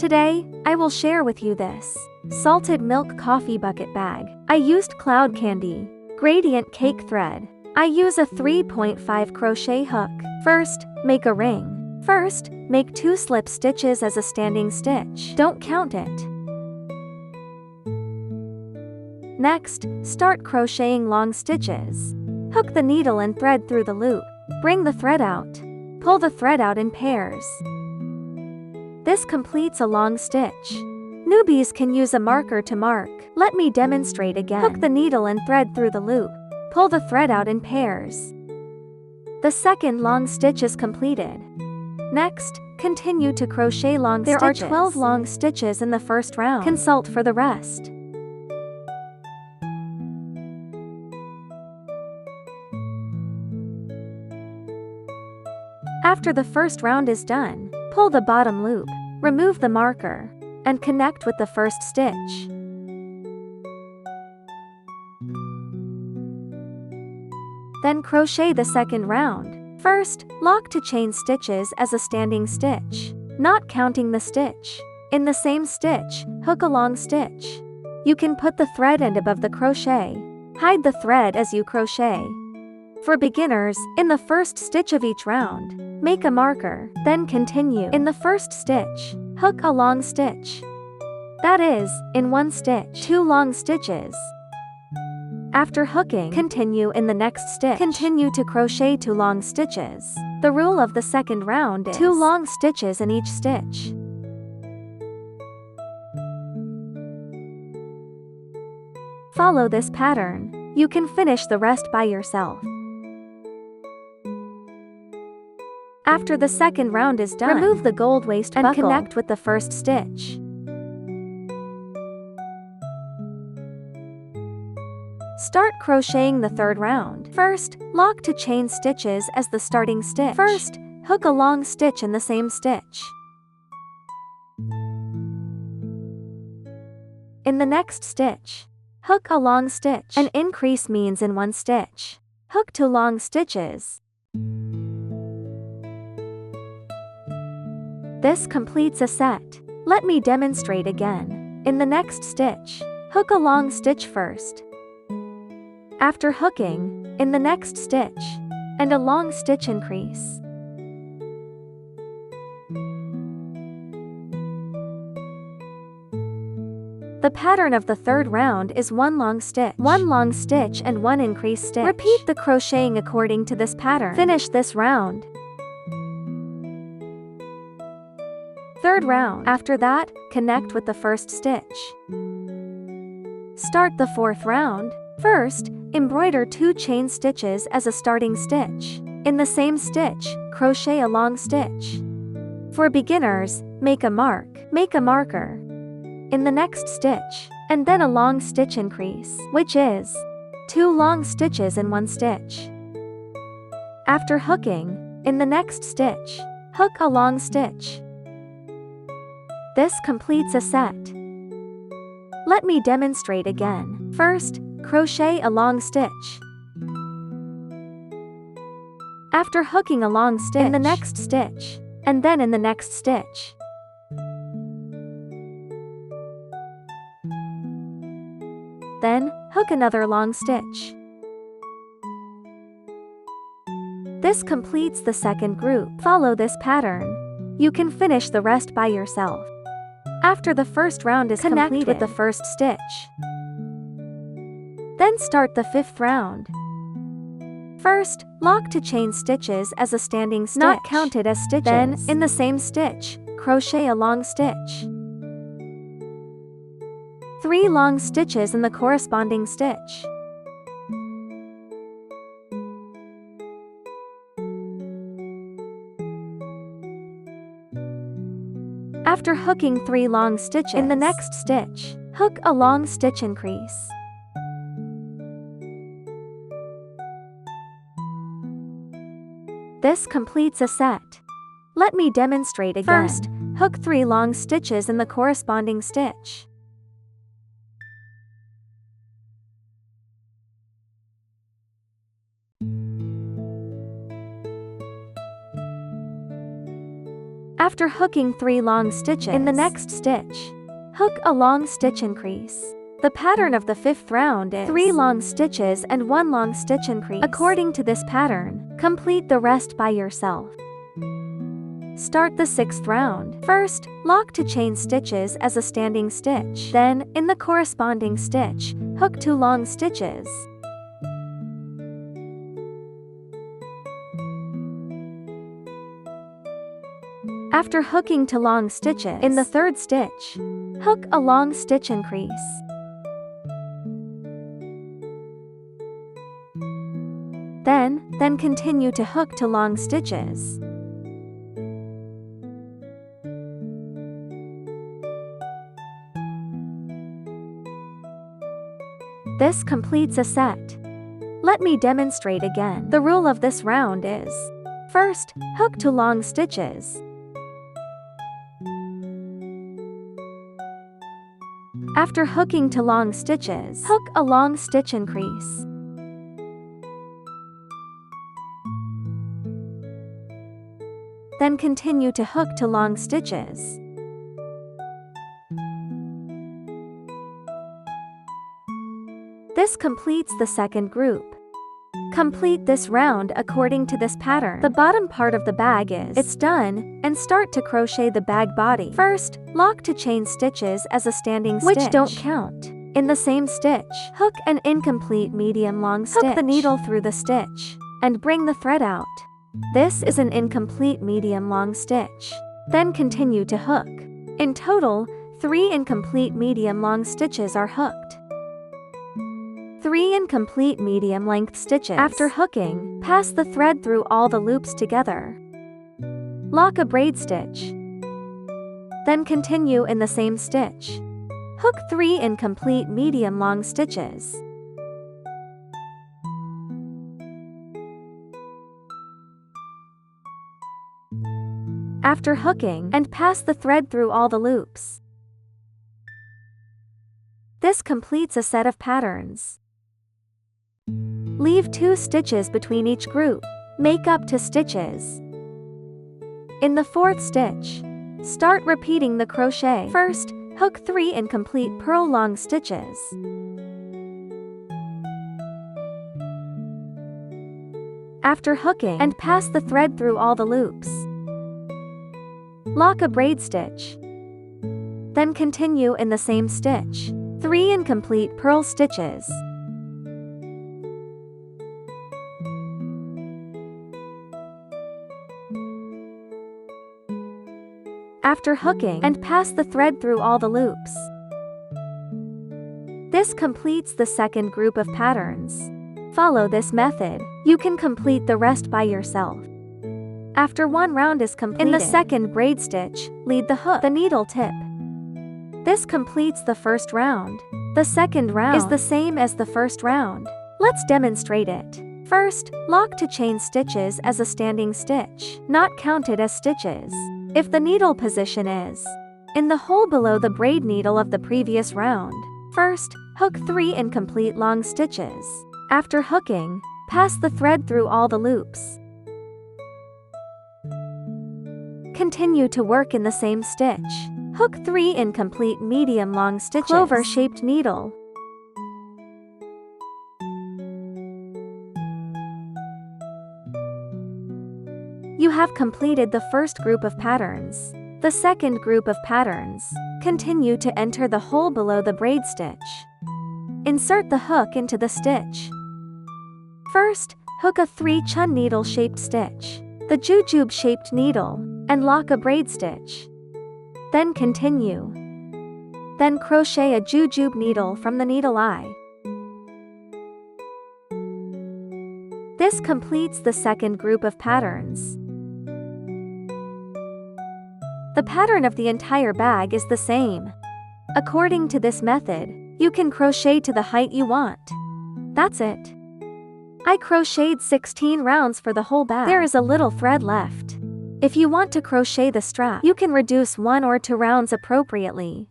Today, I will share with you this salted milk coffee bucket bag. I used cloud candy, gradient cake thread. I use a 3.5 crochet hook. First, make a ring. First, make 2 slip stitches as a standing stitch. Don't count it. Next, start crocheting long stitches. Hook the needle and thread through the loop. Bring the thread out. Pull the thread out in pairs. This completes a long stitch. Newbies can use a marker to mark. Let me demonstrate again. Hook the needle and thread through the loop. Pull the thread out in pairs. The second long stitch is completed. Next, continue to crochet long stitches. There are 12 long stitches in the first round. Consult for the rest. After the first round is done, pull the bottom loop, remove the marker, and connect with the first stitch. Then crochet the second round. First, lock to chain stitches as a standing stitch, not counting the stitch. In the same stitch, hook a long stitch. You can put the thread end above the crochet. Hide the thread as you crochet. For beginners, in the first stitch of each round, make a marker, then continue. In the first stitch, hook a long stitch. That is, in one stitch, 2 long stitches. After hooking, continue in the next stitch. Continue to crochet 2 long stitches. The rule of the second round is 2 long stitches in each stitch. Follow this pattern. You can finish the rest by yourself. After the second round is done, remove the gold waist and buckle. Connect with the first stitch. Start crocheting the third round. First, lock to chain stitches as the starting stitch. First, hook a long stitch in the same stitch. In the next stitch, hook a long stitch. An increase means in one stitch. Hook 2 long stitches. This completes a set. Let me demonstrate again. In the next stitch, hook a long stitch first. After hooking, in the next stitch, and a long stitch increase. The pattern of the third round is 1 long stitch, 1 long stitch and 1 increase stitch. Repeat the crocheting according to this pattern. Finish this round. Third round. After that, connect with the first stitch. Start the fourth round. First, embroider 2 chain stitches as a starting stitch. In the same stitch, crochet a long stitch. For beginners, make a marker. In the next stitch, and then a long stitch increase, which is 2 long stitches in one stitch. After hooking, in the next stitch, hook a long stitch. This completes a set. Let me demonstrate again. First, crochet a long stitch. After hooking a long stitch, in the next stitch, and then in the next stitch. Then, hook another long stitch. This completes the second group. Follow this pattern. You can finish the rest by yourself. After the first round is completed, connect with the first stitch. Then start the fifth round. First, lock to chain stitches as a standing stitch, not counted as stitches. Then, in the same stitch, crochet a long stitch. 3 long stitches in the corresponding stitch. After hooking 3 long stitches, in the next stitch, hook a long stitch increase. This completes a set. Let me demonstrate again. First, hook 3 long stitches in the corresponding stitch. After hooking 3 long stitches in the next stitch, hook a long stitch increase. The pattern of the 5th round is 3 long stitches and 1 long stitch increase. According to this pattern, complete the rest by yourself. Start the 6th round. First, lock to chain stitches as a standing stitch. Then, in the corresponding stitch, hook 2 long stitches. After hooking 2 long stitches in the 3rd stitch, hook a long stitch increase. Then continue to hook 2 long stitches. This completes a set. Let me demonstrate again. The rule of this round is: first, hook 2 long stitches. After hooking 2 long stitches, hook a long stitch increase. Then continue to hook 2 long stitches. This completes the 2nd group. Complete this round according to this pattern. The bottom part of the bag it's done, and start to crochet the bag body. First, lock to chain stitches as a standing stitch, which don't count. In the same stitch, hook an incomplete medium long stitch. Hook the needle through the stitch, and bring the thread out. This is an incomplete medium long stitch. Then continue to hook. In total, 3 incomplete medium long stitches are hooked. 3 incomplete medium length stitches. After hooking, pass the thread through all the loops together. Lock a braid stitch. Then continue in the same stitch. Hook 3 incomplete medium long stitches. After hooking, and pass the thread through all the loops. This completes a set of patterns. Leave 2 stitches between each group. Make up 2 stitches. In the 4th stitch, start repeating the crochet. First, hook 3 incomplete purl long stitches. After hooking, and pass the thread through all the loops. Lock a braid stitch. Then continue in the same stitch. 3 incomplete purl stitches. After hooking, and pass the thread through all the loops. This completes the 2nd group of patterns. Follow this method. You can complete the rest by yourself. After 1 round is completed, in the 2nd braid stitch, lead the hook, the needle tip. This completes the 1st round. The 2nd round is the same as the 1st round. Let's demonstrate it. First, lock to chain stitches as a standing stitch, not counted as stitches. If the needle position is in the hole below the braid needle of the previous round. First, hook 3 incomplete long stitches. After hooking, pass the thread through all the loops. Continue to work in the same stitch. Hook 3 incomplete medium long stitches. Clover-shaped needle. You have completed the 1st group of patterns. The 2nd group of patterns. Continue to enter the hole below the braid stitch. Insert the hook into the stitch. First, hook a 3-chun needle-shaped stitch, the jujube-shaped needle, and lock a braid stitch. Then continue. Then crochet a jujube needle from the needle eye. This completes the 2nd group of patterns. The pattern of the entire bag is the same. According to this method, you can crochet to the height you want. That's it. I crocheted 16 rounds for the whole bag. There is a little thread left. If you want to crochet the strap, you can reduce 1 or 2 rounds appropriately.